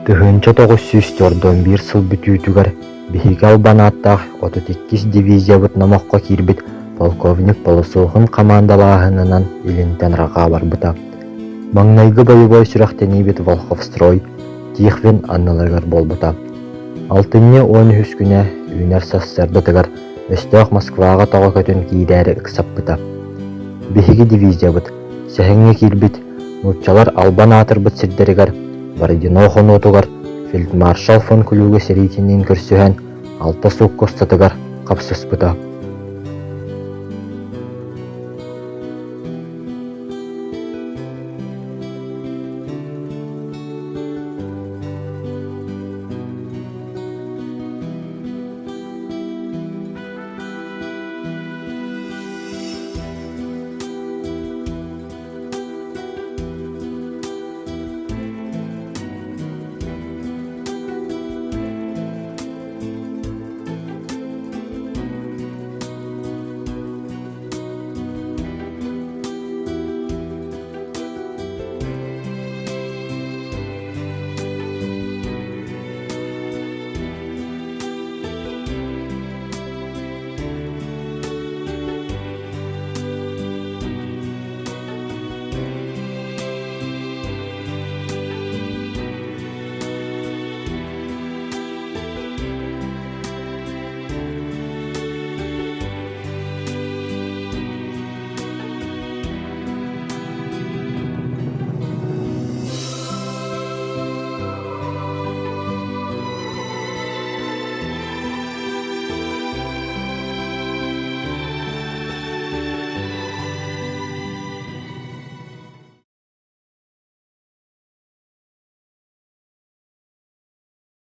Тыһынча 941 сыл бүтүүтүгэр биһиги албанааттаах 38 дивизиябыт намахха киирбит полковник Полосухун командалааһынынан илинтен рахаа барбыта. Маңнайгы боевой сүрэхтенибит Волховстрой тиихвин анналагар болбута. Алтынне 13 күнэ үүнер сассардатыгар өстөөх Москваға тоҕо көтүн киирээри ыксаппыта. Биһиги дивизиябыт сэһэҥҥи киирбит нууччалар албан аатырбыт сирдэригэр Бородино хонуотугар фельдмаршал фон Клюге сериитинин көрсүһэн алта сууккустатыгар капсыспыта.